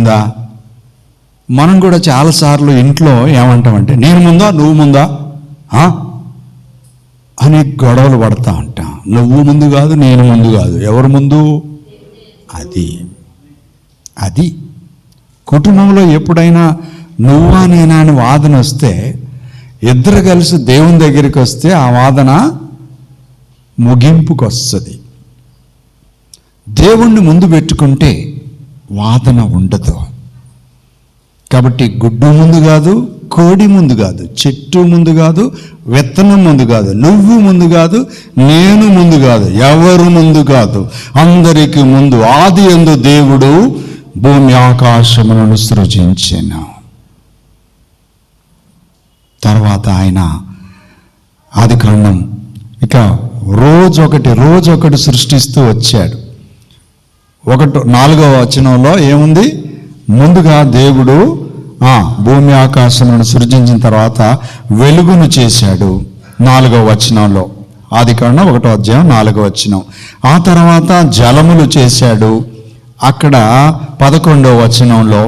ముందా? మనం కూడా చాలాసార్లు ఇంట్లో ఏమంటామంటే నేను ముందా నువ్వు ముందా అని గొడవలు పడతా ఉంటాం. నువ్వు ముందు కాదు, నేను ముందు కాదు, ఎవరు ముందు? అది కుటుంబంలో ఎప్పుడైనా నువ్వా నేనా అని వాదన వస్తే, ఇద్దరు కలిసి దేవుని దగ్గరికి వస్తే ఆ వాదన ముగింపుకు వస్తుంది. దేవుణ్ణి ముందు పెట్టుకుంటే వాదన ఉండదు. కాబట్టి గుడ్డు ముందు కాదు, కోడి ముందు కాదు, చెట్టు ముందు కాదు, విత్తనం ముందు కాదు, నువ్వు ముందు కాదు, నేను ముందు కాదు, ఎవరు ముందు కాదు, అందరికి ముందు ఆదియందు దేవుడు భూమి ఆకాశములను సృజించెను. తర్వాత ఆయన ఆదికాండం ఇక రోజొకటి సృష్టిస్తూ వచ్చాడు. 4వ వచనంలో ఏముంది? ముందుగా దేవుడు భూమి ఆకాశములను సృజించిన తర్వాత వెలుగును చేశాడు. 4వ వచనంలో, ఆదికాండం 1వ అధ్యాయం 4వ వచనం. ఆ తర్వాత జలములు చేశాడు. అక్కడ 11వ వచనంలో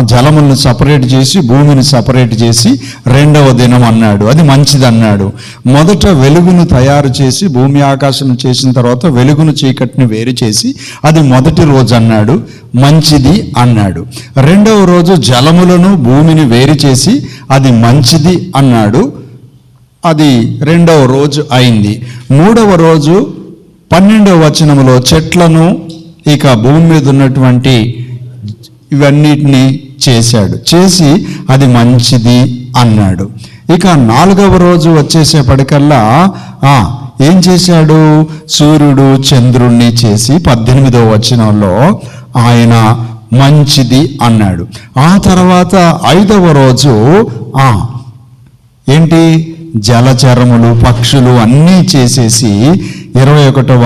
జలములను సపరేట్ చేసి భూమిని సపరేట్ చేసి 2వ దినం అన్నాడు, అది మంచిది అన్నాడు. మొదట వెలుగును తయారు చేసి భూమి ఆకాశం చేసిన తర్వాత వెలుగును చీకటిని వేరు చేసి అది మొదటి రోజు అన్నాడు, మంచిది అన్నాడు. 2వ రోజు జలములను భూమిని వేరు చేసి అది మంచిది అన్నాడు, అది 2వ రోజు అయింది. 3వ రోజు 12వ వచనంలో చెట్లను ఇక భూమి మీద ఉన్నటువంటి ఇవన్నిటినీ చేసి అది మంచిది అన్నాడు. ఇక 4వ రోజు వచ్చేసేపటికల్లా ఏం చేశాడు? సూర్యుడు చంద్రుణ్ణి చేసి 18వ వచనంలో ఆయన మంచిది అన్నాడు. ఆ తర్వాత 5వ రోజు ఏంటి? జలచరములు పక్షులు అన్నీ చేసేసి 21వ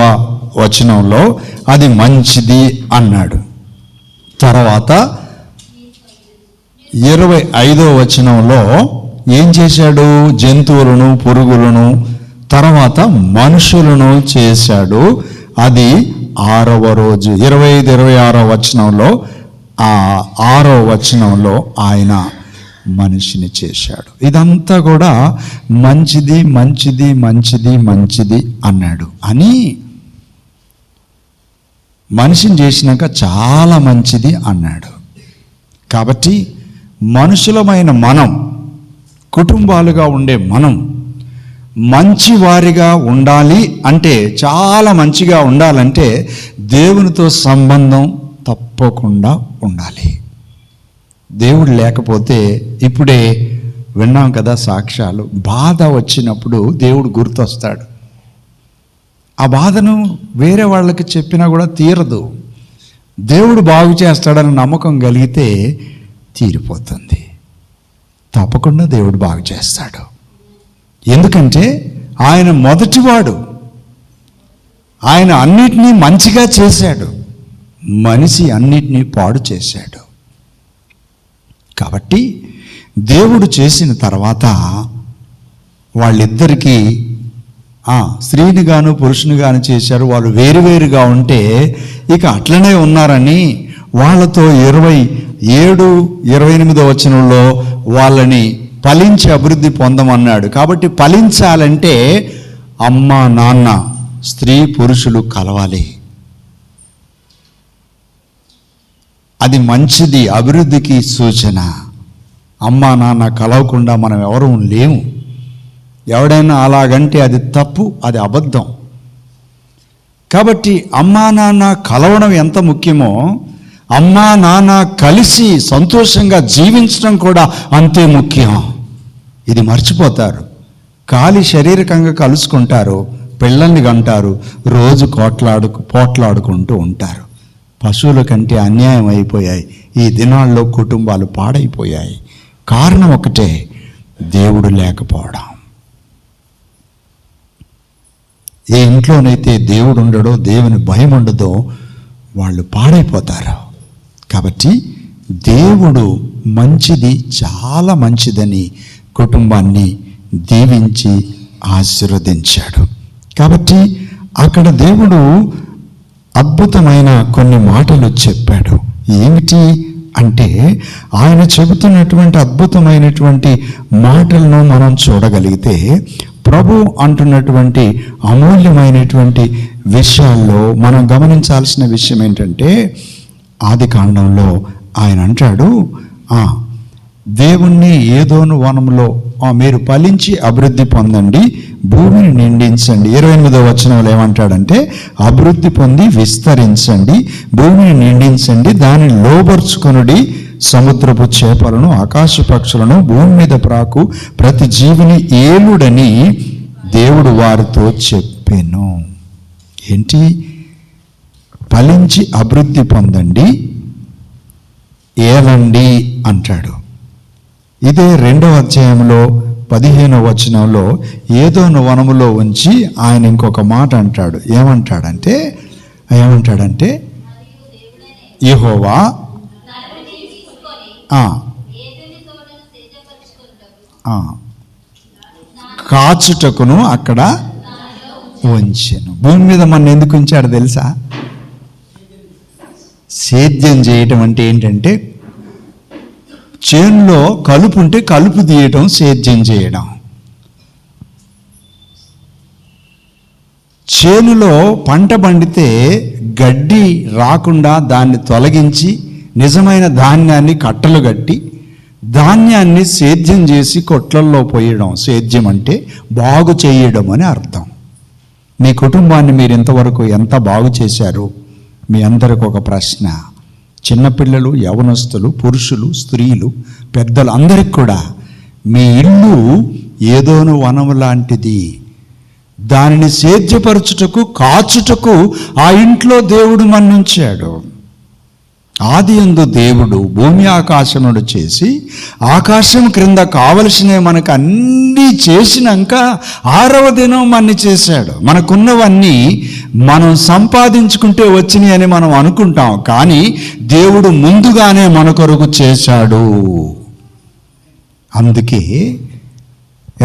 వచనంలో అది మంచిది అన్నాడు. తర్వాత 25వ వచనంలో ఏం చేశాడు? జంతువులను పురుగులను తర్వాత మనుషులను చేశాడు, అది 6వ రోజు. 25, 26వ వచనంలో 6వ వచనంలో ఆయన మనిషిని చేశాడు. ఇదంతా కూడా మంచిది మంచిది మంచిది మంచిది అన్నాడు అని మనిషిని చేసినాక చాలా మంచిది అన్నాడు. కాబట్టి మనుషులమైన మనం, కుటుంబాలుగా ఉండే మనం మంచివారిగా ఉండాలి అంటే, చాలా మంచిగా ఉండాలంటే దేవునితో సంబంధం తప్పకుండా ఉండాలి. దేవుడు లేకపోతే, ఇప్పుడే విన్నాం కదా సాక్ష్యాలు, బాధ వచ్చినప్పుడు దేవుడు గుర్తొస్తాడు. ఆ బాధను వేరే వాళ్ళకి చెప్పినా కూడా తీరదు. దేవుడు బాగు చేస్తాడని నమ్మకం కలిగితే తీరిపోతుంది. తప్పకుండా దేవుడు బాగు చేస్తాడు. ఎందుకంటే ఆయన మొదటివాడు. ఆయన అన్నిటినీ మంచిగా చేశాడు, మనిషి అన్నిటినీ పాడు చేశాడు. కాబట్టి దేవుడు చేసిన తర్వాత వాళ్ళిద్దరికీ స్త్రీని గాను పురుషుని గాను చేశారు. వాళ్ళు వేరువేరుగా ఉంటే ఇక అట్లనే ఉన్నారని వాళ్ళతో 27, 28వ వచనంలో వాళ్ళని ఫలించి అభివృద్ధి పొందమన్నాడు. కాబట్టి ఫలించాలంటే అమ్మ నాన్న, స్త్రీ పురుషులు కలవాలి. అది మంచిది, అభివృద్ధికి సూచన. అమ్మ నాన్న కలవకుండా మనం ఎవరూ లేము. ఎవడైనా అలాగంటే అది తప్పు, అది అబద్ధం. కాబట్టి అమ్మా నాన్న కలవడం ఎంత ముఖ్యమో, అమ్మా నాన్న కలిసి సంతోషంగా జీవించడం కూడా అంతే ముఖ్యం. ఇది మర్చిపోతారు. ఖాళీ శారీరకంగా కలుసుకుంటారు, పిల్లల్ని కంటారు, రోజు పోట్లాడుకుంటూ ఉంటారు. పశువుల కంటే అన్యాయం అయిపోయాయి ఈ దినాల్లో, కుటుంబాలు పాడైపోయాయి. కారణం ఒకటే, దేవుడు లేకపోవడం. ఏ ఇంట్లోనైతే దేవుడు ఉండడో, దేవుని భయం ఉండదో, వాళ్ళు పాడైపోతారు. కాబట్టి దేవుడు మంచిది, చాలా మంచిదని కుటుంబాన్ని దీవించి ఆశీర్వదించాడు. కాబట్టి అక్కడ దేవుడు అద్భుతమైన కొన్ని మాటలు చెప్పాడు. ఏమిటి అంటే ఆయన చెబుతున్నటువంటి అద్భుతమైనటువంటి మాటలను మనం చూడగలిగితే ప్రభు అంటున్నటువంటి అమూల్యమైనటువంటి విషయాల్లో మనం గమనించాల్సిన విషయం ఏంటంటే ఆది కాండంలో ఆయన అంటాడు, దేవుణ్ణి ఏదోను వనంలో మీరు ఫలించి అభివృద్ధి పొందండి, భూమిని నిండించండి. 28వ వచనంలో ఏమంటాడంటే అభివృద్ధి పొంది విస్తరించండి, భూమిని నిండించండి, దానిని లోబర్చుకొనుడి, సముద్రపు చేపలను, ఆకాశ పక్షులను, భూమి మీద ప్రాకు ప్రతి జీవిని ఏలుడని దేవుడు వారితో చెప్పెను. ఏంటి? ఫలించి అభివృద్ధి పొందండి, ఏలండి అంటాడు. ఇదే 2వ అధ్యాయంలో 15వ వచనంలో ఏదోను వనములో ఉంచి ఆయన ఇంకొక మాట అంటాడు. ఏమంటాడంటే యెహోవా కాచుటకును అక్కడ ఉంచెను. భూమి మీద మన ఎందుకు ఉంచాడు తెలుసా? సేద్యం చేయటం అంటే ఏంటంటే చేనులో కలుపు ఉంటే కలుపు తీయటం సేద్యం చేయడం. చేనులో పంట పండితే గడ్డి రాకుండా దాన్ని తొలగించి నిజమైన ధాన్యాన్ని కట్టలు కట్టి ధాన్యాన్ని సేద్యం చేసి కొట్లల్లో పోయడం సేద్యం అంటే బాగు చేయడం అని అర్థం. మీ కుటుంబాన్ని మీరు ఇంతవరకు ఎంత బాగు చేశారు? మీ అందరికి ఒక ప్రశ్న. చిన్నపిల్లలు, యవనస్తులు, పురుషులు, స్త్రీలు, పెద్దలు అందరికి కూడా మీ ఇల్లు ఏదోను వనం లాంటిది. దానిని సేద్యపరచుటకు, కాచుటకు ఆ ఇంట్లో దేవుడు మన్నుంచాడు. ఆదియందు దేవుడు భూమి ఆకాశమును చేసి ఆకాశం క్రింద కావలసినవి మనకు అన్నీ చేసినాక 6వ దినం మన్ని చేశాడు. మనకున్నవన్నీ మనం సంపాదించుకుంటే వచ్చినాయి అని మనం అనుకుంటాం, కానీ దేవుడు ముందుగానే మన కొరకు చేశాడు. అందుకే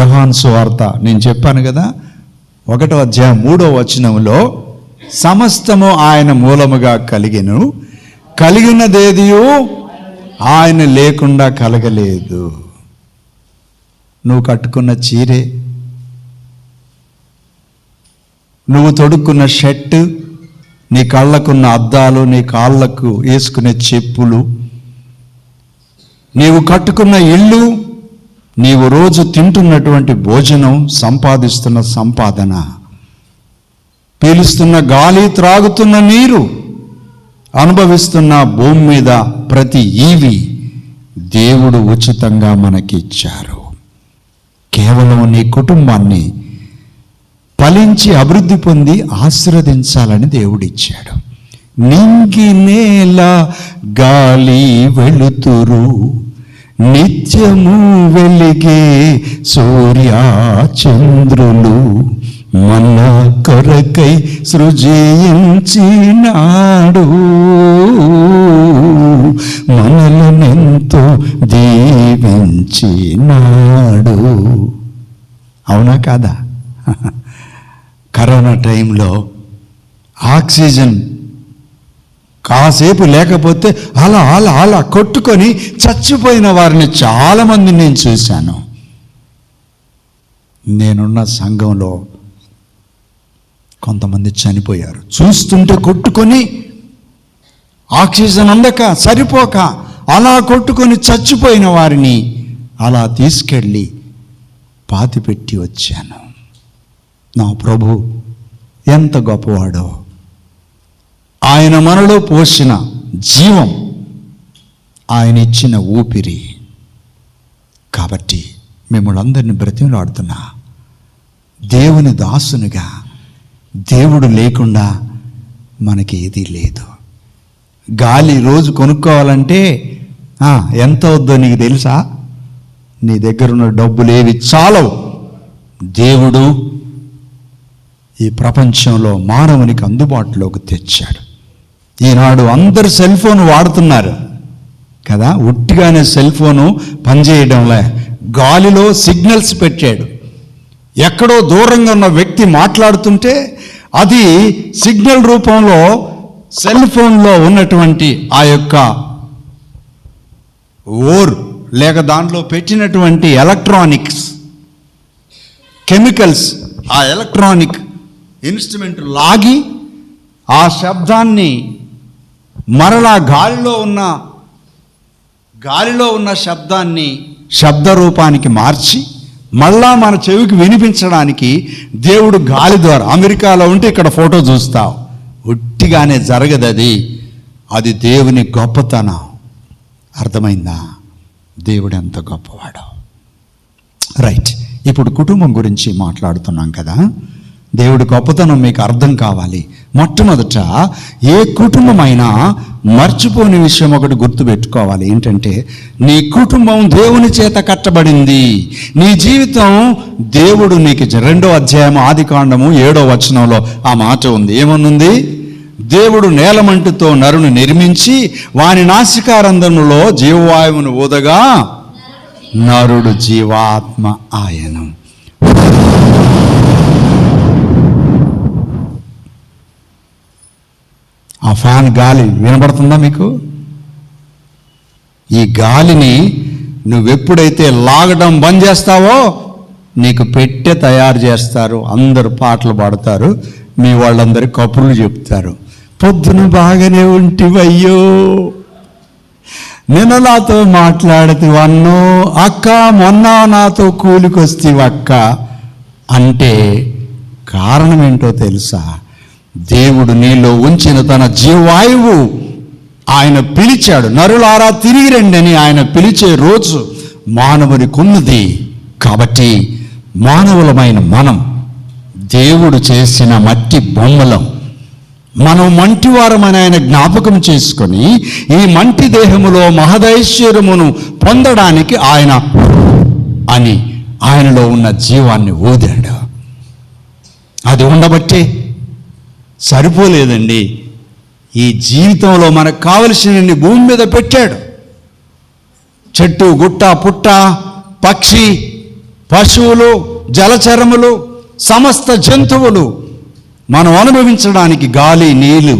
యోహాను సువార్త నేను చెప్పాను కదా, 1వ అధ్యాయం 3వ వచనంలో సమస్తము ఆయన మూలముగా కలిగెను, కలిగినదేదియో ఆయన లేకుండా కలగలేదు. నువ్వు కట్టుకున్న చీరే, నువ్వు తొడుక్కున్న షర్టు, నీ కళ్ళకున్న అద్దాలు, నీ కాళ్ళకు వేసుకునే చెప్పులు, నీవు కట్టుకున్న ఇల్లు, నీవు రోజు తింటున్నటువంటి భోజనం, సంపాదిస్తున్న సంపాదన, పీలుస్తున్న గాలి, త్రాగుతున్న నీరు, అనుభవిస్తున్న భూమి మీద ప్రతి ఈవి దేవుడు ఉచితంగా మనకి ఇచ్చారు. కేవలం నీ కుటుంబాన్ని ఫలించి అభివృద్ధి పొంది ఆశీర్వదించాలని దేవుడు ఇచ్చాడు. నింగి నేల గాలి వెలుతురు, నిత్యము వెలిగే సూర్య చంద్రులు, మన కొరకై సృజించినాడు, మనలనెంతో దీవించినాడు. అవునా కాదా? కరోనా టైంలో ఆక్సిజన్ కాసేపు లేకపోతే అలా అలా అలా కొట్టుకొని చచ్చిపోయిన వారిని చాలామంది నేను చూశాను. నేనున్న సంఘంలో కొంతమంది చనిపోయారు. చూస్తుంటే కొట్టుకొని ఆక్సిజన్ అందక సరిపోక అలా కొట్టుకొని చచ్చిపోయిన వారిని అలా తీసుకెళ్ళి పాతిపెట్టి వచ్చాను. నా ప్రభు ఎంత గొప్పవాడో! ఆయన మనలో పోసిన జీవం, ఆయన ఇచ్చిన ఊపిరి. కాబట్టి మిమ్మల్ని అందరిని బ్రతిమలాడుతున్నా, దేవుని దాసునిగా, దేవుడు లేకుండా మనకి ఏదీ లేదు. గాలి రోజు కొనుక్కోవాలంటే ఎంత అవుద్దో నీకు తెలుసా? నీ దగ్గర ఉన్న డబ్బులు ఏవి చాలవు. దేవుడు ఈ ప్రపంచంలో మానవునికి అందుబాటులోకి తెచ్చాడు. ఈనాడు అందరు సెల్ ఫోన్ వాడుతున్నారు కదా, ఉట్టిగానే సెల్ ఫోను పనిచేయడంలే, గాలిలో సిగ్నల్స్ పెట్టాడు. ఎక్కడో దూరంగా ఉన్న వ్యక్తి మాట్లాడుతుంటే అది సిగ్నల్ రూపంలో సెల్ ఫోన్లో ఉన్నటువంటి ఆ యొక్క ఓర్ లేక దాంట్లో పెట్టినటువంటి ఎలక్ట్రానిక్స్ కెమికల్స్ ఆ ఎలక్ట్రానిక్ ఇన్స్ట్రుమెంట్ లాగి ఆ శబ్దాన్ని మరలా గాలిలో ఉన్న శబ్దాన్ని శబ్ద రూపానికి మార్చి మళ్ళా మన చెవికి వినిపించడానికి దేవుడు గాలి ద్వారా, అమెరికాలో ఉంటే ఇక్కడ ఫోటో చూస్తావు, ఒట్టిగానే జరగదు అది దేవుని గొప్పతనం. అర్థమైందా? దేవుడు ఎంత గొప్పవాడో. రైట్, ఇప్పుడు కుటుంబం గురించి మాట్లాడుతున్నాం కదా. దేవుడి గొప్పతనం మీకు అర్థం కావాలి. మొట్టమొదట ఏ కుటుంబమైనా మర్చిపోని విషయం ఒకటి గుర్తుపెట్టుకోవాలి. ఏంటంటే నీ కుటుంబం దేవుని చేత కట్టబడింది. నీ జీవితం దేవుడు నీకు 2వ అధ్యాయం ఆదికాండము 7వ వచనంలో ఆ మాట ఉంది. ఏమనుంది? దేవుడు నేలమంటుతో నరుని నిర్మించి వాని నాసికారంధ్రములో జీవవాయువును ఊదగా నరుడు జీవాత్మ ఆయను. ఆ ఫ్యాన్ గాలి వినబడుతుందా మీకు? ఈ గాలిని నువ్వెప్పుడైతే లాగడం బంద్ చేస్తావో నీకు పెట్టె తయారు చేస్తారు, అందరు పాటలు పాడతారు, మీ వాళ్ళందరూ కబుర్లు చెప్తారు. పొద్దున బాగానే ఉంటివయ్యో, నిన్న నాతో మాట్లాడితివన్నో అక్క, మొన్న నాతో కూలికొస్తేవక్క అంటే కారణం ఏంటో తెలుసా? దేవుడు నీలో ఉంచిన తన జీవవాయువు ఆయన పిలిచాడు. నరులారా తిరిగి రండి అని ఆయన పిలిచే రోజు మానవునికి ఉన్నది. కాబట్టి మానవులమైన మనం దేవుడు చేసిన మట్టి బొమ్మలం. మనం మంటివారమని ఆయన జ్ఞాపకం చేసుకొని ఈ మంటి దేహములో మహదైశ్వర్యమును పొందడానికి ఆయన అని ఆయనలో ఉన్న జీవాన్ని ఊదాడు. అది ఉండబట్టే సరిపోలేదండి, ఈ జీవితంలో మనకు కావలసినన్ని భూమి మీద పెట్టాడు. చెట్టు, గుట్ట, పుట్ట, పక్షి, పశువులు, జలచరములు, సమస్త జంతువులు మనం అనుభవించడానికి గాలి, నీళ్ళు,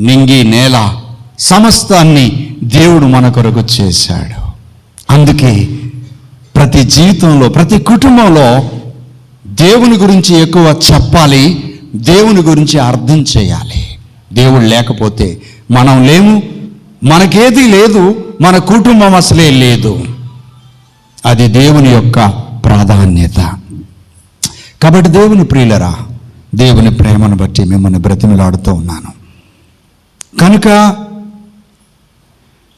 నింగి, నేల సమస్తాన్ని దేవుడు మన కొరకు చేశాడు. అందుకే ప్రతి జీవితంలో, ప్రతి కుటుంబంలో దేవుని గురించి ఎక్కువ చెప్పాలి, దేవుని గురించి అర్థం చేయాలి. దేవుడు లేకపోతే మనం లేము, మనకేది లేదు, మన కుటుంబం అసలే లేదు. అది దేవుని యొక్క ప్రాధాన్యత. కాబట్టి దేవుని ప్రియులరా, దేవుని ప్రేమను బట్టి మిమ్మల్ని బ్రతిమిలాడుతూ ఉన్నాను. కనుక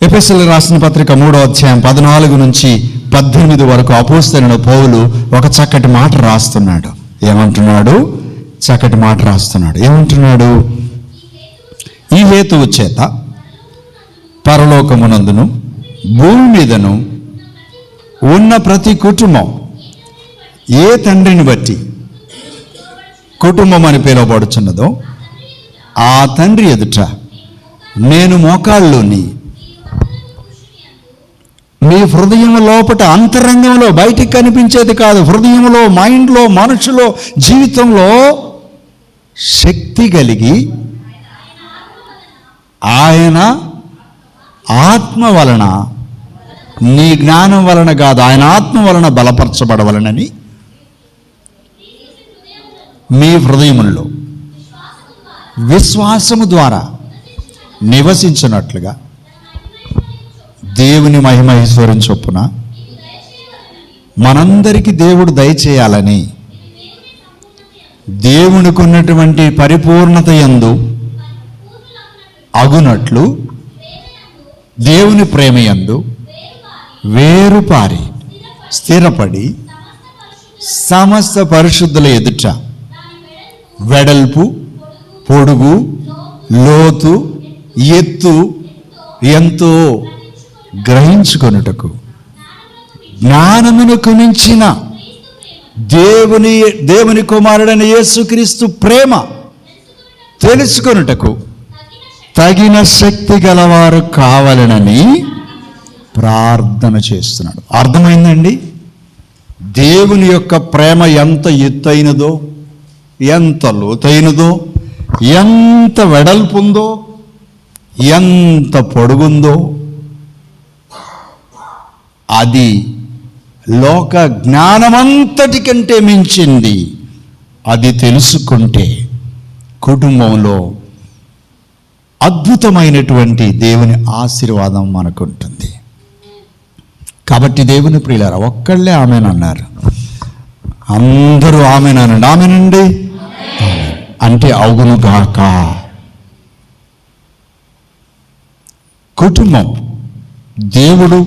ఎఫెసీయులకు రాసిన పత్రిక 3వ అధ్యాయం 14 నుంచి 18 వరకు అపోస్తలుడైన పౌలు ఒక చక్కటి మాట రాస్తున్నాడు. ఏమంటున్నాడు? చక్కటి మాట రాస్తున్నాడు. ఏమంటున్నాడు? ఈ హేతువు చేత పరలోకమునందును భూమి మీదను ఉన్న ప్రతి కుటుంబం ఏ తండ్రిని బట్టి కుటుంబం అని పిలువబడుచున్నదో ఆ తండ్రి ఎదుట నేను మోకాళ్ళుని మీ హృదయం లోపట, అంతరంగంలో, బయటికి కనిపించేది కాదు, హృదయంలో, మైండ్లో, మనుషులో, జీవితంలో శక్తి కలిగి ఆయన ఆత్మ వలన, నీ జ్ఞానం వలన కాదు, ఆయన ఆత్మ వలన బలపరచబడవలనని మీ హృదయములో విశ్వాసము ద్వారా నివసించినట్లుగా దేవుని మహిమైశ్వర్యం చొప్పున మనందరికీ దేవుడు దయచేయాలని దేవునికి ఉన్నటువంటి పరిపూర్ణత యందు అగునట్లు దేవుని ప్రేమ యందు వేరుపారి స్థిరపడి సమస్త పరిశుద్ధుల ఎదుట వెడల్పు, పొడుగు, లోతు, ఎత్తు ఎంతో గ్రహించుకొనుటకు జ్ఞానమునకు మించిన దేవుని కుమారుడైన యేసుక్రీస్తు ప్రేమ తెలుసుకొనుటకు తగిన శక్తి గలవారు కావాలనని ప్రార్థన చేస్తున్నాడు. అర్థమైందండి? దేవుని యొక్క ప్రేమ ఎంత ఎత్తైనదో, ఎంత లోతైనదో, ఎంత వెడల్పుందో, ఎంత పొడుగుందో, అది లోక జ్ఞానమంతటి కంటే మించింది. అది తెలుసుకుంటే కుటుంబంలో అద్భుతమైనటువంటి దేవుని ఆశీర్వాదం మనకుంటుంది. కాబట్టి దేవుని ప్రియులారా, ఒక్కళ్ళే ఆమెనన్నారు, అందరూ ఆమెనండి. ఆమెనండి అంటే అవునుగాక. కుటుంబం, దేవుడు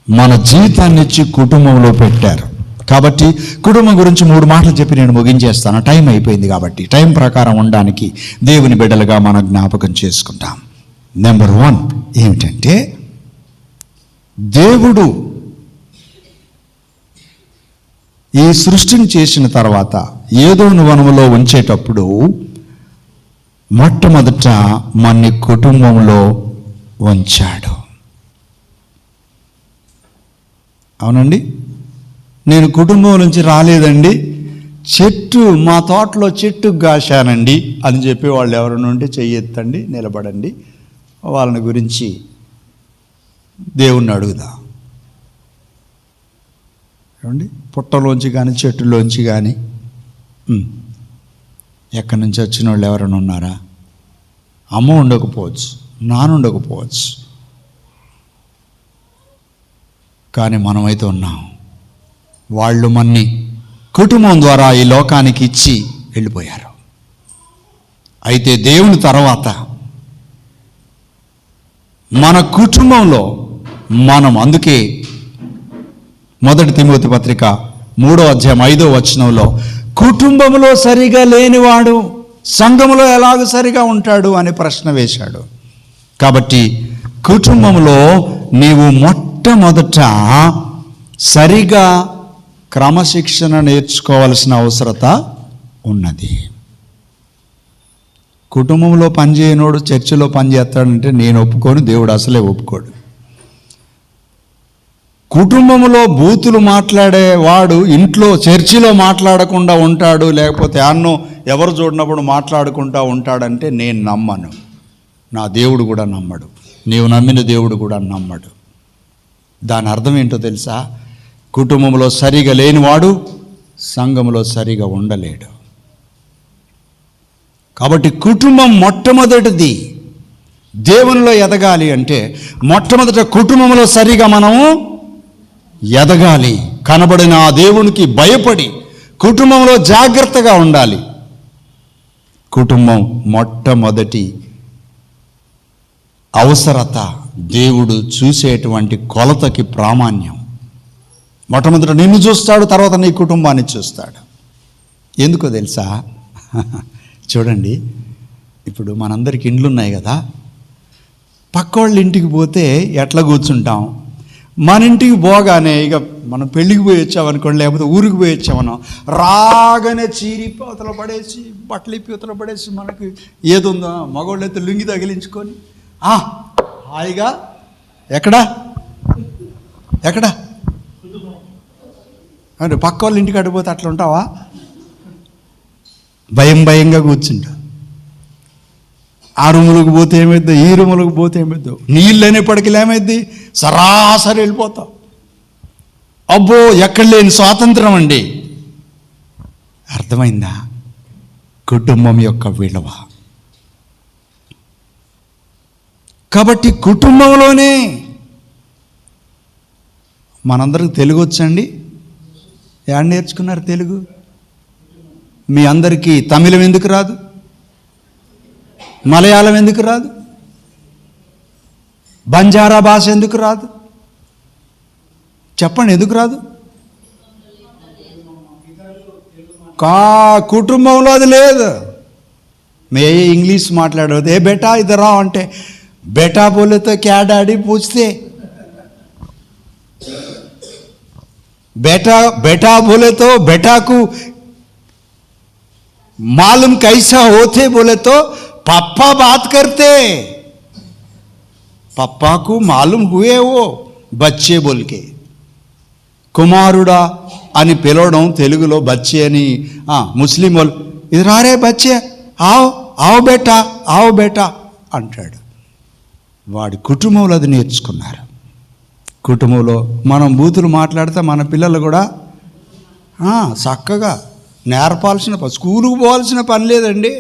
మన జీవితాన్ని ఇచ్చి కుటుంబంలో పెట్టారు. కాబట్టి కుటుంబం గురించి 3 మాటలు చెప్పి నేను ముగించేస్తాను. టైం అయిపోయింది కాబట్టి టైం ప్రకారం ఉండడానికి దేవుని బిడ్డలుగా మనం జ్ఞాపకం చేసుకుంటాం. నెంబర్ 1 ఏమిటంటే, దేవుడు ఈ సృష్టిని చేసిన తర్వాత ఏదోను వనములో ఉంచేటప్పుడు మొట్టమొదట మన కుటుంబంలో ఉంచాడు. అవునండి, నేను కుటుంబం నుంచి రాలేదండి, మా తోటలో చెట్టు కాశానండి అని చెప్పి వాళ్ళు ఎవరైనా ఉంటే చెయ్యెత్తండి, నిలబడండి. వాళ్ళని గురించి దేవుణ్ణి అడుగుదా. ఏమండి, పుట్టలోంచి కానీ చెట్టులోంచి కానీ ఎక్కడి నుంచి వచ్చిన వాళ్ళు ఎవరైనా ఉన్నారా? అమ్మ ఉండకపోవచ్చు, నాన్న ఉండకపోవచ్చు, కానీ మనమైతే ఉన్నాం. వాళ్ళు మన్ని కుటుంబం ద్వారా ఈ లోకానికి ఇచ్చి వెళ్ళిపోయారు. అయితే దేవుని తర్వాత మన కుటుంబంలో మనం, అందుకే 1 తిమోతి పత్రిక 3వ అధ్యాయం 5వ వచనంలో కుటుంబంలో సరిగా లేనివాడు సంఘములో ఎలాగ సరిగా ఉంటాడు అని ప్రశ్న వేశాడు. కాబట్టి కుటుంబంలో నీవు మొట్టమొదట సరిగా క్రమశిక్షణ నేర్చుకోవాల్సిన అవసరత ఉన్నది. కుటుంబంలో పనిచేయనోడు చర్చిలో పనిచేస్తాడంటే నేను ఒప్పుకోను, దేవుడు అసలే ఒప్పుకోడు. కుటుంబంలో బూతులు మాట్లాడేవాడు ఇంట్లో చర్చిలో మాట్లాడకుండా ఉంటాడు, లేకపోతే అన్నో ఎవరు చూడనప్పుడు మాట్లాడుకుంటూ ఉంటాడంటే నేను నమ్మను. నా దేవుడు కూడా నమ్మడు, నీవు నమ్మిన దేవుడు కూడా నమ్మడు. దాని అర్థం ఏంటో తెలుసా? కుటుంబంలో సరిగా లేనివాడు సంఘంలో సరిగా ఉండలేడు. కాబట్టి కుటుంబం మొట్టమొదటిది. దేవునిలో ఎదగాలి అంటే మొట్టమొదట కుటుంబంలో సరిగా మనము ఎదగాలి. కనబడిన ఆ దేవునికి భయపడి కుటుంబంలో జాగ్రత్తగా ఉండాలి. కుటుంబం మొట్టమొదటి అవసరత, దేవుడు చూసేటువంటి కొలతకి ప్రామాణ్యం. మొట్టమొదట నిన్ను చూస్తాడు, తర్వాత నీ కుటుంబాన్ని చూస్తాడు. ఎందుకో తెలుసా? చూడండి, ఇప్పుడు మనందరికి ఇండ్లు ఉన్నాయి కదా, పక్కోళ్ళ ఇంటికి పోతే ఎట్లా కూర్చుంటాం? మన ఇంటికి పోగానే ఇక మనం పెళ్ళికి పోయి వచ్చామనుకోండి, లేకపోతే ఊరికి పోయి వచ్చామనో, రాగానే చీరి పూతలు పడేసి, బట్టలు పూతలు పడేసి, మనకి ఏదుందో మగవాళ్ళు అయితే లుంగి తగిలించుకొని హాయిగా ఎక్కడా అంటే పక్క వాళ్ళ ఇంటికి అడిగిపోతే అట్లా ఉంటావా? భయంగా కూర్చుంటా. ఆ రూములకు పోతే ఏమైద్దో, ఈ రూములకు పోతే ఏమైద్దో, నీళ్ళు అనేప్పటికీ ఏమైద్ది, సరాసరి వెళ్ళిపోతావు. అబ్బో, ఎక్కడ లేని స్వాతంత్రం అండి. అర్థమైందా? కుటుంబం యొక్క విలువ. కాబట్టి కుటుంబంలోనే మనందరికి తెలుగు వచ్చండి. ఏడ నేర్చుకున్నారు తెలుగు? మీ అందరికీ తమిళం ఎందుకు రాదు? మలయాళం ఎందుకు రాదు? బంజారా భాష ఎందుకు రాదు? చెప్పండి, ఎందుకు రాదు? కుటుంబంలో అది లేదు. మే ఇంగ్లీష్ మాట్లాడదు. ఏ బేటా ఇద్దరా అంటే बेटा बोले तो क्या डैडी पूछते, बेटा बोले तो बेटा को मालूम कैसा होते बोले तो पापा बात करते, पापा को मालूम हुए वो बच्चे बोल के. కుమారుడా అని పిలవడం తెలుగులో బచ్చే అని. ముస్లిం వాళ్ళు ఇది రారే బచ్చే, ఆవ్ బేటా అంటాడు. వాడి కుటుంబంలో అది నేర్చుకున్నారు. కుటుంబంలో మనం బూతులు మాట్లాడితే మన పిల్లలు కూడా చక్కగా నేర్పాల్సిన స్కూలుకు పోవాల్సిన పని లేదండి.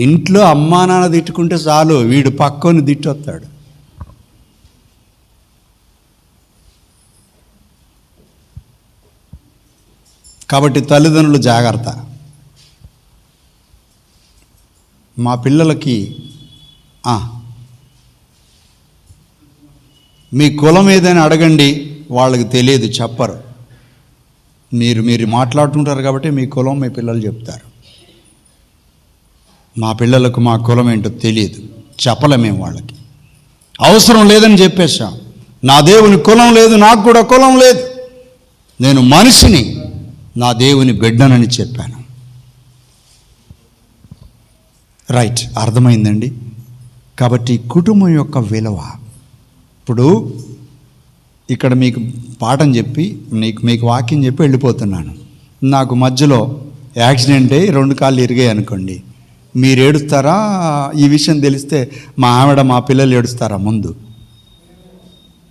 ఇంట్లో అమ్మా నాన్న తిట్టుకుంటే చాలు, వీడు పక్కని తిట్టొస్తాడు. కాబట్టి తల్లిదండ్రులు జాగ్రత్త. మా పిల్లలకి మీ కులం ఏదైనా అడగండి, వాళ్ళకి తెలియదు, చెప్పరు. మీరు మాట్లాడుతుంటారు కాబట్టి మీ కులం మీ పిల్లలు చెప్తారు. మా పిల్లలకు మా కులం ఏంటో తెలియదు, చెప్పలేమేం వాళ్ళకి. అవసరం లేదని చెప్పేశాం. నా దేవుని కులం లేదు, నాకు కూడా కులం లేదు, నేను మనిషిని, నా దేవుని బిడ్డనని చెప్పాను. రైట్, అర్థమైందండి. కాబట్టి కుటుంబం యొక్క విలువ. ఇప్పుడు ఇక్కడ మీకు పాఠం చెప్పి మీకు వాక్యం చెప్పి వెళ్ళిపోతున్నాను. నాకు మధ్యలో యాక్సిడెంట్ అయ్యి 2 కాళ్ళు ఇరిగాయి అనుకోండి, మీరు ఏడుస్తారా? ఈ విషయం తెలిస్తే మా ఆవిడ మా పిల్లలు ఏడుస్తారా? ముందు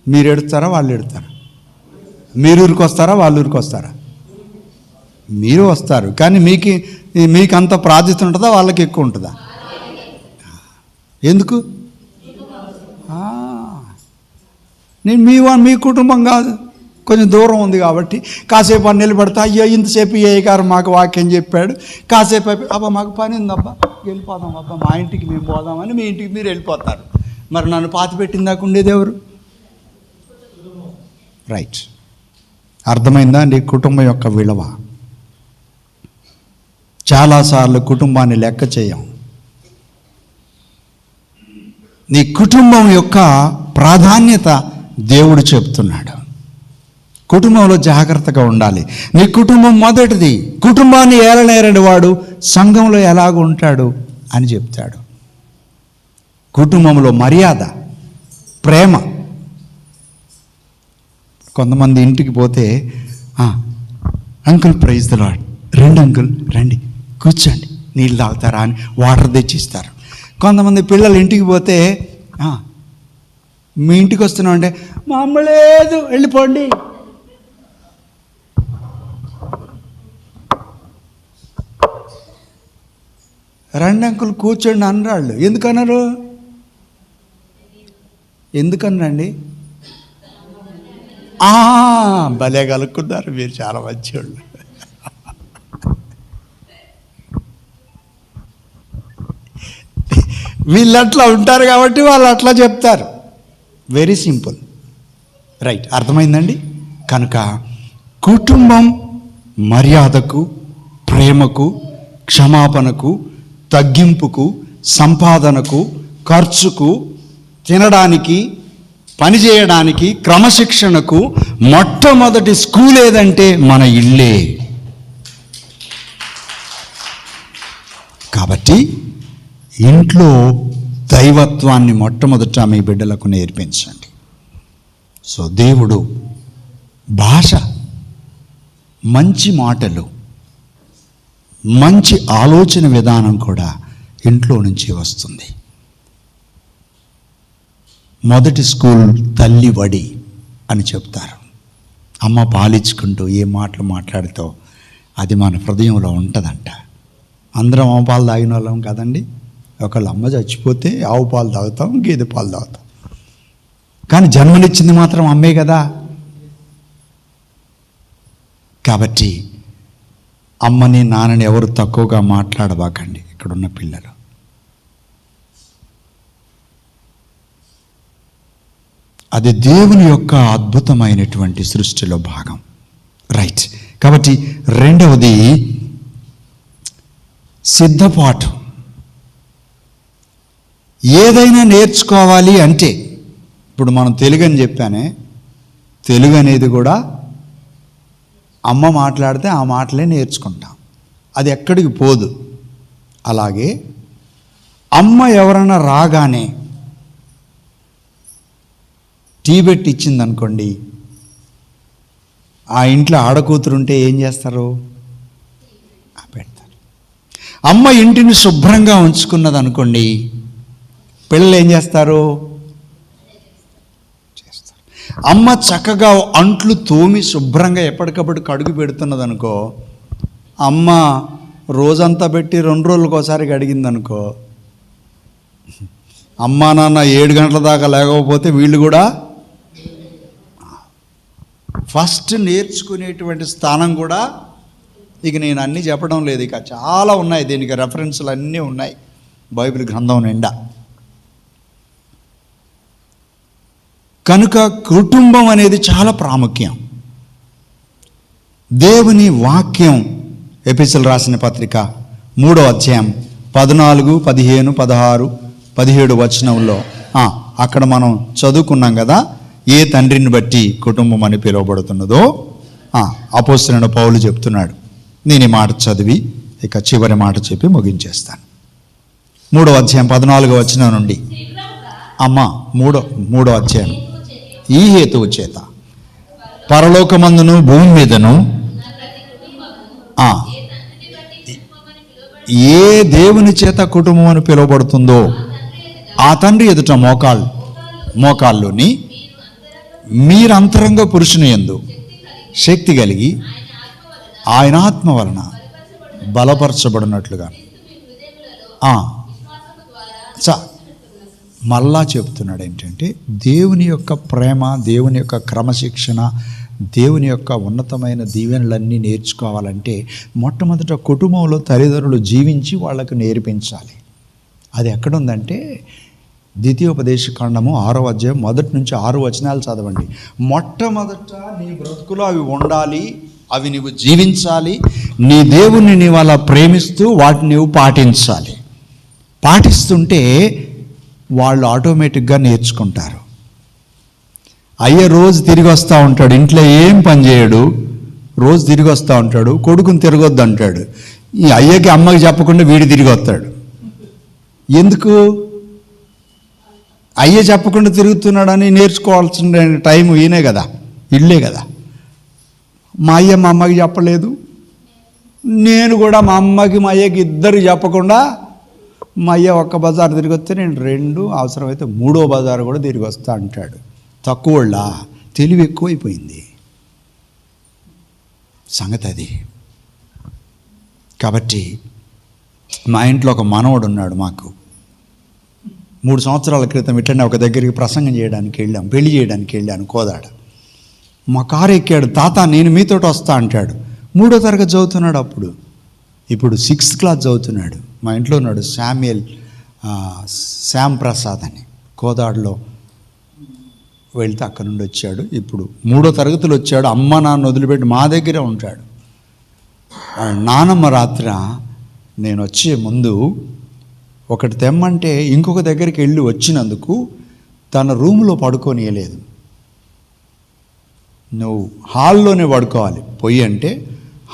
మీరు ఏడుస్తారా వాళ్ళు ఏడుస్తారా? మీరు ఊరికి వస్తారా వాళ్ళ ఊరికి వస్తారా? మీరు వస్తారు, కానీ మీకు అంత ప్రాధాన్యత ఉంటుందా వాళ్ళకి ఎక్కువ ఉంటుందా? ఎందుకు? నేను మీ కుటుంబం కాదు, కొంచెం దూరం ఉంది కాబట్టి కాసేపు అని నిలబడతా, అయ్యో ఇంతసేపు ఏ గారు మాకు వాక్యం చెప్పాడు, కాసేపు అయిపోయి అబ్బా మాకు పని ఉందబ్బా వెళ్ళిపోదాం, అబ్బా మా ఇంటికి మేము పోదామని మీ ఇంటికి మీరు వెళ్ళిపోతారు. మరి నన్ను పాతి పెట్టిందాక ఉండేది ఎవరు? రైట్, అర్థమైందా అండి కుటుంబం యొక్క విలువ? చాలాసార్లు కుటుంబాన్ని లెక్క చేయం. నీ కుటుంబం యొక్క ప్రాధాన్యత దేవుడు చెప్తున్నాడు. కుటుంబంలో జాగ్రత్తగా ఉండాలి. నీ కుటుంబం మొదటిది. కుటుంబాన్ని ఏలనేరని వాడు సంఘంలో ఎలాగ ఉంటాడు అని చెప్తాడు. కుటుంబంలో మర్యాద, ప్రేమ. కొంతమంది ఇంటికి పోతే అంకుల్ ప్రైజ్ ది లార్డ్, రండి అంకుల్ రండి కూర్చోండి, నీళ్ళు తాగుతారా అని వాటర్ తెచ్చిస్తారు. కొంతమంది పిల్లలు ఇంటికి పోతే మీ ఇంటికి వస్తున్నాం అంటే మా అమ్మ లేదు వెళ్ళిపోండి. రండి అంకుల్ కూర్చోండి అన్నాళ్ళు. ఎందుకన్నారు? ఎందుకన్నాండి? భలే కలుక్కున్నారు మీరు, చాలా మంచివాళ్ళు. వీళ్ళు అట్లా ఉంటారు కాబట్టి వాళ్ళు అట్లా చెప్తారు. Very simple. రైట్, అర్థమైందండి. కనుక కుటుంబం మర్యాదకు, ప్రేమకు, క్షమాపణకు, తగ్గింపుకు, సంపాదనకు, ఖర్చుకు, తినడానికి, పని చేయడానికి, క్రమశిక్షణకు మొట్టమొదటి స్కూల్ ఏదంటే మన ఇల్లే. కాబట్టి ఇంట్లో దైవత్వాన్ని మొట్టమొదట మీ బిడ్డలకు నేర్పించండి. సో దేవుడు భాష, మంచి మాటలు, మంచి ఆలోచన విధానం కూడా ఇంట్లో నుంచి వస్తుంది. మొదటి స్కూల్ తల్లి వడి అని చెప్తారు. అమ్మ పాలించుకుంటూ ఏ మాటలు మాట్లాడుతో అది మన హృదయంలో ఉంటుందంట. అందరం ఆవు పాలు తాగిన వాళ్ళం కదండి. ఒకళ్ళ అమ్మ చచ్చిపోతే ఆవు పాలు తాగుతాం, గేదె పాలు తాగుతాం, కానీ జన్మనిచ్చింది మాత్రం అమ్మే కదా. కాబట్టి అమ్మని నాన్నని ఎవరు తక్కువగా మాట్లాడబాకండి ఇక్కడున్న పిల్లలు. అది దేవుని యొక్క అద్భుతమైనటువంటి సృష్టిలో భాగం. రైట్, కాబట్టి రెండవది సిద్ధపాటు. ఏదైనా నేర్చుకోవాలి అంటే, ఇప్పుడు మనం తెలుగు అని చెప్పానే, తెలుగు అనేది కూడా అమ్మ మాట్లాడితే ఆ మాటలే నేర్చుకుంటాం, అది ఎక్కడికి పోదు. అలాగే అమ్మ ఎవరైనా రాగానే టీ పెట్టి ఇచ్చిందనుకోండి, ఆ ఇంట్లో ఆడకూతురుంటే ఏం చేస్తారు? పెడతారు. అమ్మ ఇంటిని శుభ్రంగా ఉంచుకున్నది అనుకోండి, పిల్లలు ఏం చేస్తారు? చేస్తారు. అమ్మ చక్కగా అంట్లు తోమి శుభ్రంగా ఎప్పటికప్పుడు కడుగు పెడుతున్నదనుకో, అమ్మ రోజంతా పెట్టి 2 రోజులకు ఒకసారి కడిగిందనుకో, అమ్మా నాన్న 7 గంటల దాకా లేకపోతే వీళ్ళు కూడా ఫస్ట్ నేర్చుకునేటువంటి స్థానం కూడా. ఇక నేను అన్నీ చెప్పడం లేదు, ఇక చాలా ఉన్నాయి, దీనికి రెఫరెన్స్లు అన్నీ ఉన్నాయి బైబిల్ గ్రంథం నిండా. కనుక కుటుంబం అనేది చాలా ప్రాముఖ్యం. దేవుని వాక్యం ఎపిసోడ్ రాసిన పత్రిక 3వ అధ్యాయం 14, 15, 16, 17 వచనంలో అక్కడ మనం చదువుకున్నాం కదా, ఏ తండ్రిని బట్టి కుటుంబం అని పిలువబడుతున్నదో అపోస్తలుడైన పౌలు చెప్తున్నాడు. నేను ఈ మాట చదివి ఇక చివరి మాట చెప్పి ముగించేస్తాను. 3వ అధ్యాయం 14వ వచనం నుండి. అమ్మ 3వ అధ్యాయం. ఈ హేతువు చేత పరలోకమందును భూమి మీదను ఏ దేవుని చేత కుటుంబం అని పిలువబడుతుందో ఆ తండ్రి ఎదుట మోకాల్లోని మీరు అంతరంగ పురుషుని యందు శక్తి కలిగి ఆయన ఆత్మ వలన బలపరచబడినట్లుగా మళ్ళా చెప్తున్నాడు ఏంటంటే, దేవుని యొక్క ప్రేమ, దేవుని యొక్క క్రమశిక్షణ, దేవుని యొక్క ఉన్నతమైన దీవెనలన్నీ నేర్చుకోవాలంటే మొట్టమొదట కుటుంబంలో తల్లిదండ్రులు జీవించి వాళ్ళకు నేర్పించాలి. అది ఎక్కడుందంటే ద్వితీయోపదేశకాండము 6వ అధ్యాయం 1 నుంచి 6 వచనాలు చదవండి. మొట్టమొదట నీ బ్రతుకులో అవి ఉండాలి, అవి నీవు జీవించాలి. నీ దేవుణ్ణి నీవు అలా ప్రేమిస్తూ వాటిని నీవు పాటించాలి. పాటిస్తుంటే వాళ్ళు ఆటోమేటిక్గా నేర్చుకుంటారు. అయ్య రోజు తిరిగి వస్తూ ఉంటాడు, ఇంట్లో ఏం పని చేయడు, రోజు తిరిగి వస్తూ ఉంటాడు, కొడుకుని తిరగొద్దు అంటాడు. ఈ అయ్యకి అమ్మకి చెప్పకుండా వీడు తిరిగి వస్తాడు. ఎందుకు? అయ్య చెప్పకుండా తిరుగుతున్నాడని నేర్చుకోవాల్సిన టైం ఈయనే కదా, ఇల్లే కదా. మా అయ్య మా అమ్మకి చెప్పలేదు, నేను కూడా మా అమ్మకి మా అయ్యకి ఇద్దరు చెప్పకుండా మా అయ్య ఒక్క బజార్ తిరిగి వస్తే నేను 2 అవసరమైతే 3వ బజారు కూడా తిరిగి వస్తా అంటాడు. తక్కువళ్ళ తెలివి ఎక్కువైపోయింది సంగతి అది. కాబట్టి మా ఇంట్లో ఒక మనవడు ఉన్నాడు. మాకు 3 సంవత్సరాల క్రితం ఇట్లనే ఒక దగ్గరికి ప్రసంగం చేయడానికి వెళ్ళాం, పెళ్లి చేయడానికి వెళ్ళాను కోదాడ. మా కారు ఎక్కాడు, తాత నేను మీతోటి వస్తా అంటాడు. 3వ తరగతి చదువుతున్నాడు అప్పుడు. ఇప్పుడు 6th క్లాస్ చదువుతున్నాడు. మా ఇంట్లో ఉన్నాడు శ్యామ్ ప్రసాద్ అని, కోదాడలో వెళ్తే అక్కడ నుండి వచ్చాడు. ఇప్పుడు 3వ తరగతిలో వచ్చాడు. అమ్మ నాన్న వదిలిపెట్టి మా దగ్గరే ఉంటాడు. నానమ్మ రాత్ర నేను వచ్చే ముందు ఒకటి తెమ్మంటే ఇంకొక దగ్గరికి వెళ్ళి వచ్చినందుకు తన రూమ్లో పడుకోనియలేదు. నువ్వు హాల్లోనే పడుకోవాలి పొయ్యి అంటే,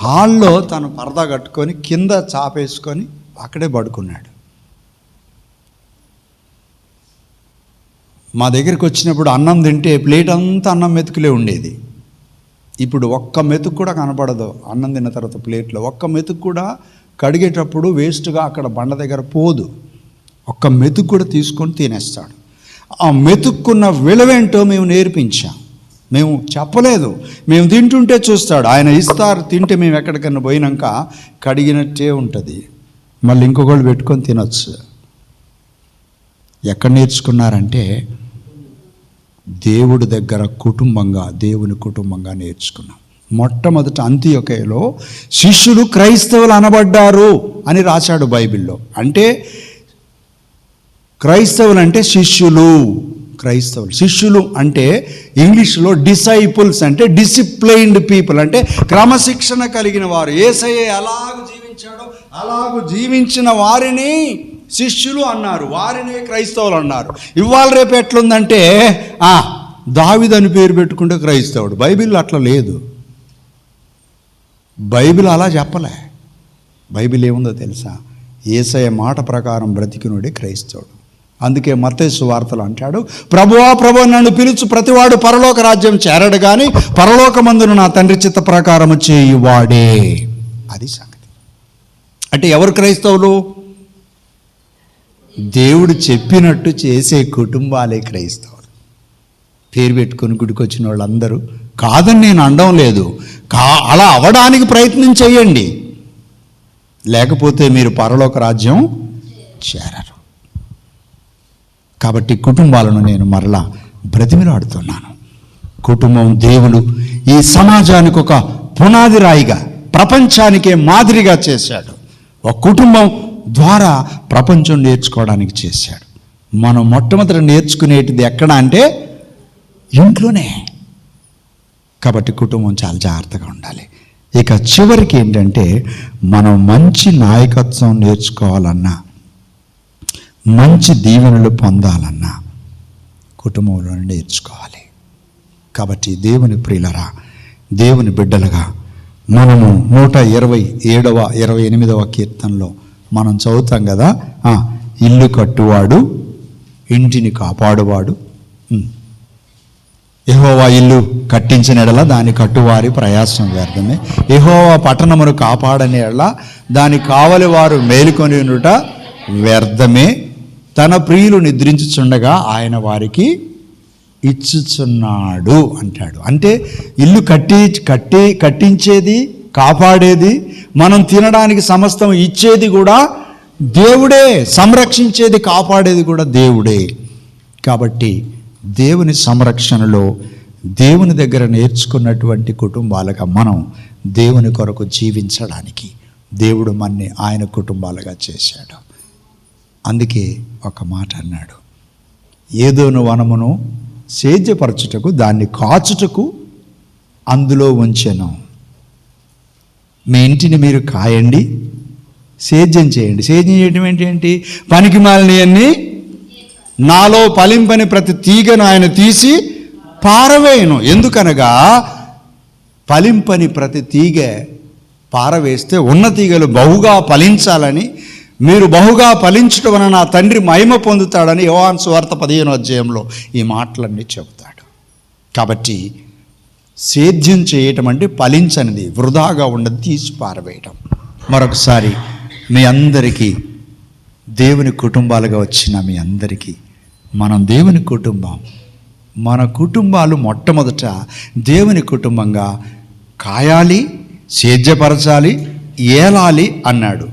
హాల్లో తను పరదా కట్టుకొని కింద చాపేసుకొని అక్కడే పడుకున్నాడు. మా దగ్గరికి వచ్చినప్పుడు అన్నం తింటే ప్లేట్ అంతా అన్నం మెతుకులే ఉండేది. ఇప్పుడు ఒక్క మెతుకు కూడా కనపడదు. అన్నం తిన్న తర్వాత ప్లేట్లో ఒక్క మెతుకు కూడా కడిగేటప్పుడు వేస్ట్గా అక్కడ బండ దగ్గర పోదు. ఒక్క మెతుకు కూడా తీసుకొని తినేస్తాడు. ఆ మెతుక్కున్న విలువేంటో మేము నేర్పించాం. మేము చెప్పలేదు, మేము తింటుంటే చూస్తాడు. ఆయన ఇస్తారు, తింటే మేము ఎక్కడికన్నా పోయినాక కడిగినట్టే ఉంటుంది. మళ్ళీ ఇంకొకళ్ళు పెట్టుకొని తినొచ్చు. ఎక్కడ నేర్చుకున్నారంటే దేవుడి దగ్గర కుటుంబంగా, దేవుని కుటుంబంగా నేర్చుకున్నాం. మొట్టమొదట అంతియొకయలో శిష్యులు క్రైస్తవులు అనబడ్డారు అని రాశాడు బైబిల్లో. అంటే క్రైస్తవులు అంటే శిష్యులు. శిష్యులు అంటే ఇంగ్లీష్లో డిసైపుల్స్ అంటే డిసిప్లైన్డ్ పీపుల్, అంటే క్రమశిక్షణ కలిగిన వారు. యేసయ్య ఎలాగూ జీవించాడో అలాగూ జీవించిన వారిని శిష్యులు అన్నారు, వారిని క్రైస్తవులు అన్నారు. ఇవాళ రేపు ఎట్లుందంటే దావీదు అని పేరు పెట్టుకుంటే క్రైస్తవుడు. బైబిల్ అట్లా లేదు. బైబిల్ అలా చెప్పలే. బైబిల్ ఏముందో తెలుసా? యేసయ్య మాట ప్రకారం బ్రతికినోడే క్రైస్తవుడు. అందుకే మత్తయి సువార్తలు అంటాడు, ప్రభువా ప్రభువా నన్ను పిలుచు ప్రతివాడు పరలోక రాజ్యం చేరడు కానీ పరలోకమందున నా తండ్రి చిత్త ప్రకారము చేయువాడే. అది సంగతి. అంటే ఎవరు క్రైస్తవులు? దేవుడు చెప్పినట్టు చేసే కుటుంబాలే క్రైస్తవులు. పేరు పెట్టుకొని గుడికి వచ్చిన వాళ్ళందరూ కాదని నేను అనడం లేదు. అలా అవడానికి ప్రయత్నం చేయండి, లేకపోతే మీరు పరలోక రాజ్యం చేరరు. కాబట్టి కుటుంబాలను నేను మరలా బ్రతిమిలాడుతున్నాను. కుటుంబం దేవుడు ఈ సమాజానికి ఒక పునాది రాయిగా, ప్రపంచానికే మాదిరిగా చేశాడు. ఒక కుటుంబం ద్వారా ప్రపంచం నేర్చుకోవడానికి చేశాడు. మనం మొట్టమొదటి నేర్చుకునేటిది ఎక్కడ అంటే ఇంట్లోనే. కాబట్టి కుటుంబం చాలా జాగ్రత్తగా ఉండాలి. ఇక చివరికి ఏంటంటే, మనం మంచి నాయకత్వం నేర్చుకోవాలన్నా, మంచి దీవెనలు పొందాలన్నా కుటుంబంలో నేర్చుకోవాలి. కాబట్టి దేవుని ప్రియులరా, దేవుని బిడ్డలుగా మనము 127వ 28వ కీర్తనలో మనం చదువుతాం కదా, ఇల్లు కట్టువాడు ఇంటిని కాపాడువాడు, యెహోవా ఇల్లు కట్టించిన ఎడల దాని కట్టువారి ప్రయాసం వ్యర్థమే, యెహోవా పట్టణమును కాపాడని ఎడల దాని కావలి వారు మేలుకొని ఉండుట వ్యర్థమే, తన ప్రియులు నిద్రించుచుండగా ఆయన వారికి ఇచ్చుచున్నాడు అంటాడు. అంటే ఇల్లు కట్టించేది, కాపాడేది, మనం తినడానికి సమస్తం ఇచ్చేది కూడా దేవుడే, సంరక్షించేది కాపాడేది కూడా దేవుడే. కాబట్టి దేవుని సంరక్షణలో దేవుని దగ్గర నేర్చుకున్నటువంటి కుటుంబాలుగా మనం దేవుని కొరకు జీవించడానికి దేవుడు మనని ఆయన కుటుంబాలుగా చేశాడు. అందుకే ఒక మాట అన్నాడు, ఏదోను వనమును సేద్యపరచుటకు, దాన్ని కాచుటకు అందులో ఉంచెను. మీ ఇంటిని మీరు కాయండి, సేద్యం చేయండి. సేద్యం చేయడం ఏంటి? పనికి మాలినవన్నీ నాలో ఫలింపని ప్రతి తీగను ఆయన తీసి పారవేయను. ఎందుకనగా ఫలింపని ప్రతి తీగ పారవేస్తే ఉన్న తీగలు బహుగా ఫలించాలని, మీరు బహుగా ఫలించడం వలన నా తండ్రి మహిమ పొందుతాడని యోహాను సువార్త 15వ అధ్యాయంలో ఈ మాటలన్నీ చెబుతాడు. కాబట్టి సేద్యం చేయటం అంటే ఫలించనిది, వృధాగా ఉండదు, తీసి పారవేయటం. మరొకసారి మీ అందరికీ, దేవుని కుటుంబాలుగా వచ్చిన మీ అందరికీ, మనం దేవుని కుటుంబం, మన కుటుంబాలు మొట్టమొదట దేవుని కుటుంబంగా కాయాలి, సేద్యపరచాలి, ఏలాలి అన్నాడు.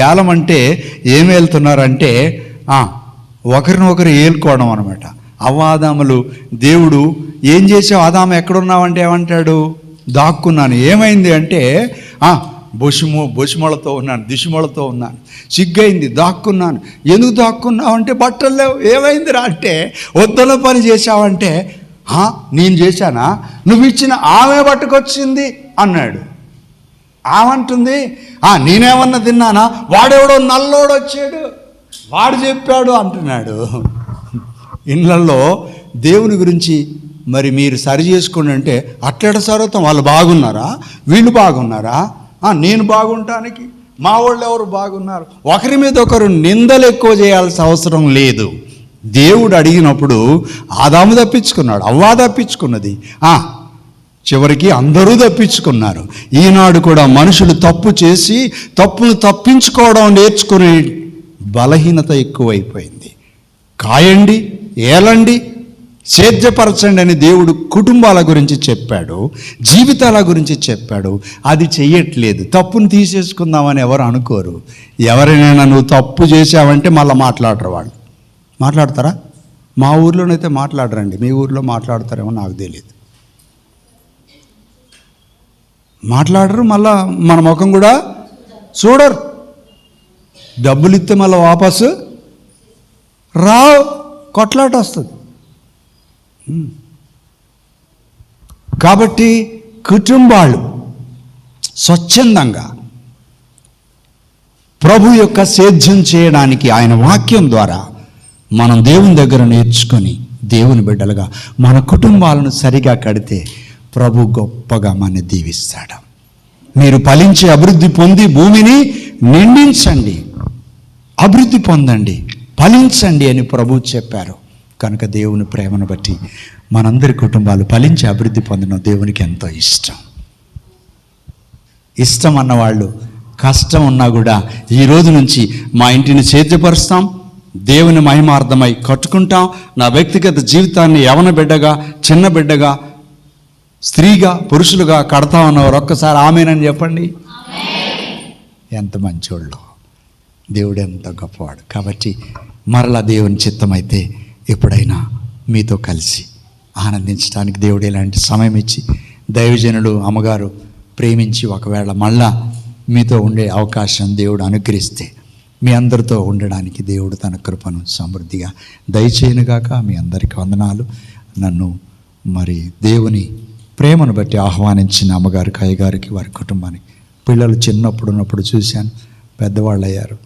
ఏలమంటే ఏం వెళ్తున్నారంటే ఒకరినొకరు ఏలుకోవడం అనమాట. అవ్వాదాములు, దేవుడు ఏం చేసావు ఆదాము ఎక్కడున్నావంటే ఏమంటాడు? దాక్కున్నాను. ఏమైంది అంటే బొషిమొళతో ఉన్నాను, దిశమొళతో ఉన్నాను, సిగ్గైంది, దాక్కున్నాను. ఎందుకు దాక్కున్నావు అంటే బట్టలు లేవు. ఏమైందిరా అంటే వద్దల పని చేశావంటే నేను చేశానా? నువ్వు ఇచ్చిన ఆమె పట్టుకొచ్చింది అన్నాడు. ఆమంటుంది నేనేమన్నా తిన్నానా? వాడెవడో నల్లోడు వచ్చాడు, వాడు చెప్పాడు అంటున్నాడు. ఇళ్ళల్లో దేవుని గురించి మరి మీరు సరి చేసుకోండి అంటే అట్లెట సరుతాం? వాళ్ళు బాగున్నారా, వీళ్ళు బాగున్నారా, నేను బాగుంటానికి మా వాళ్ళు ఎవరు బాగున్నారు? ఒకరి మీద ఒకరు నిందలు ఎక్కువ చేయాల్సిన అవసరం లేదు. దేవుడు అడిగినప్పుడు ఆదాము తప్పించుకున్నాడు, అవ్వ తప్పించుకున్నది, చివరికి అందరూ తప్పించుకున్నారు. ఈనాడు కూడా మనుషులు తప్పు చేసి తప్పును తప్పించుకోవడం నేర్చుకునే బలహీనత ఎక్కువైపోయింది. కాయండి, ఏలండి, సేద్యపరచండి అని దేవుడు కుటుంబాల గురించి చెప్పాడు, జీవితాల గురించి చెప్పాడు. అది చెయ్యట్లేదు. తప్పును తీసేసుకుందామని ఎవరు అనుకోరు. ఎవరైనా నువ్వు తప్పు చేసావంటే మళ్ళీ మాట్లాడరు. వాళ్ళు మాట్లాడతారా? మా ఊర్లోనైతే మాట్లాడరండి, మీ ఊర్లో మాట్లాడతారేమో నాకు తెలియదు. మాట్లాడరు, మళ్ళా మన ముఖం కూడా చూడరు. డబ్బులు ఇస్తే మళ్ళీ వాపసు రావు, కొట్లాట వస్తుంది. కాబట్టి కుటుంబాలు స్వచ్ఛందంగా ప్రభు యొక్క సేద్యం చేయడానికి ఆయన వాక్యం ద్వారా మనం దేవుని దగ్గర నేర్చుకొని దేవుని బిడ్డలుగా మన కుటుంబాలను సరిగా కడితే ప్రభు గొప్పగా మన దీవిస్తాడు. మీరు ఫలించి అభివృద్ధి పొంది భూమిని నిండించండి, అభివృద్ధి పొందండి, ఫలించండి అని ప్రభు చెప్పారు. కనుక దేవుని ప్రేమను బట్టి మనందరి కుటుంబాలు ఫలించి అభివృద్ధి పొందడం దేవునికి ఎంతో ఇష్టం. ఇష్టం అన్నవాళ్ళు కష్టం ఉన్నా కూడా ఈ రోజు నుంచి మా ఇంటిని సేద్యపరుస్తాం, దేవుని మహిమార్థమై కట్టుకుంటాం. నా వ్యక్తిగత జీవితాన్ని యవన బిడ్డగా, చిన్న బిడ్డగా, స్త్రీగా, పురుషులుగా కడతా ఉన్నవారు ఒక్కసారి ఆమేనని చెప్పండి. ఎంత మంచోళ్ళు, దేవుడు ఎంత గొప్పవాడు. కాబట్టి మరలా దేవుని చిత్తమైతే ఎప్పుడైనా మీతో కలిసి ఆనందించడానికి దేవుడు ఇలాంటి సమయం ఇచ్చి, దైవజనులు అమ్మగారు ప్రేమించి ఒకవేళ మళ్ళా మీతో ఉండే అవకాశం దేవుడు అనుగ్రహిస్తే మీ అందరితో ఉండడానికి దేవుడు తన కృపను సమృద్ధిగా దయచేయనుగాక. మీ అందరికీ వందనాలు. నన్ను మరి దేవుని ప్రేమను బట్టి ఆహ్వానించిన అమ్మగారికి, అయ్యగారికి, వారి కుటుంబానికి, పిల్లలు చిన్నప్పుడు ఉన్నప్పుడు చూశాను, పెద్దవాళ్ళు అయ్యారు.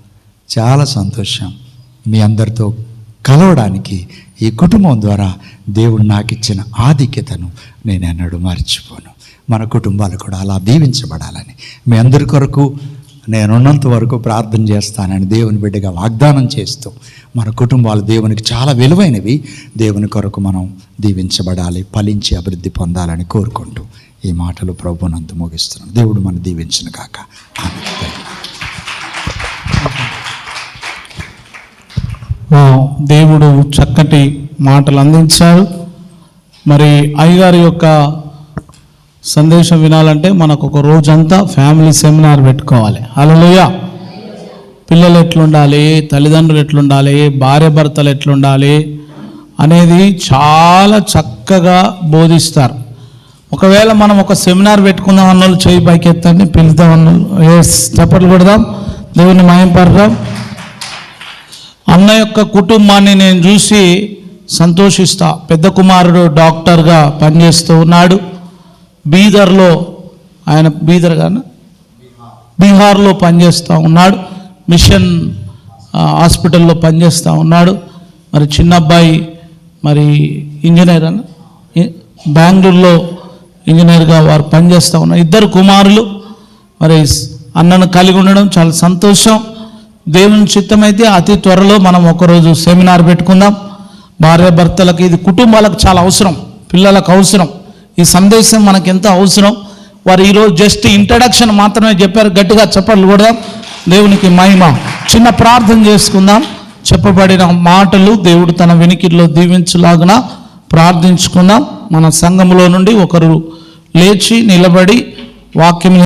చాలా సంతోషం. మీ అందరితో కలవడానికి ఈ కుటుంబం ద్వారా దేవుడు నాకు ఇచ్చిన ఆధిక్యతను నేను ఎన్నడూ మర్చిపోను. మన కుటుంబాలు కూడా అలా దీవించబడాలని మీ అందరి కొరకు నేనున్నంత వరకు ప్రార్థన చేస్తానని దేవుని బిడ్డగా వాగ్దానం చేస్తూ, మన కుటుంబాలు దేవునికి చాలా విలువైనవి. దేవుని కొరకు మనం దీవించబడాలి, ఫలించి అభివృద్ధి పొందాలని కోరుకుంటూ ఈ మాటలు ప్రభువునందు ముగిస్తున్నాను. దేవుడు మనం దీవించును గాక. దేవుడు చక్కటి మాటలు అందించారు. మరి అయ్యగారి యొక్క సందేశం వినాలంటే మనకు ఒక రోజంతా ఫ్యామిలీ సెమినార్ పెట్టుకోవాలి. హల్లెలూయా. పిల్లలు ఎట్లుండాలి, తల్లిదండ్రులు ఎట్లుండాలి, భార్య భర్తలు ఎట్లుండాలి అనేది చాలా చక్కగా బోధిస్తారు. ఒకవేళ మనం ఒక సెమినార్ పెట్టుకుందాం అన్నోళ్ళు చేయి పైకి ఎత్తండి, పిలుద్దాం అన్నోళ్ళు చప్పట్లు కొడదాం, దేవుని మహింపడదాం. అన్న యొక్క కుటుంబాన్ని నేను చూసి సంతోషిస్తా. పెద్ద కుమారుడు డాక్టర్గా పనిచేస్తూ ఉన్నాడు. బీదర్లో, ఆయన బీహార్లో పనిచేస్తూ ఉన్నాడు. మిషన్ హాస్పిటల్లో పనిచేస్తూ ఉన్నాడు. మరి చిన్న అబ్బాయి మరి ఇంజనీర్ అన్న బెంగళూరులో ఇంజనీర్గా వారు పనిచేస్తూ ఉన్నారు. ఇద్దరు కుమారులు. మరి అన్నను కలిగి ఉండడం చాలా సంతోషం. దేవుని చిత్తమైతే అతి త్వరలో మనం ఒకరోజు సెమినార్ పెట్టుకుందాం. భార్య భర్తలకు, ఇది కుటుంబాలకు చాలా అవసరం, పిల్లలకు అవసరం. ఈ సందేశం మనకు ఎంత అవసరం. వారు ఈరోజు జస్ట్ ఇంట్రడక్షన్ మాత్రమే చెప్పారు. గట్టిగా చప్పట్లు కొడదాం, దేవునికి మహిమ. చిన్న ప్రార్థన చేసుకుందాం. చెప్పబడిన మాటలు దేవుడు తన వినికిడిలో దీవించులాగున ప్రార్థించుకుందాం. మన సంఘములో నుండి ఒకరు లేచి నిలబడి వాక్యం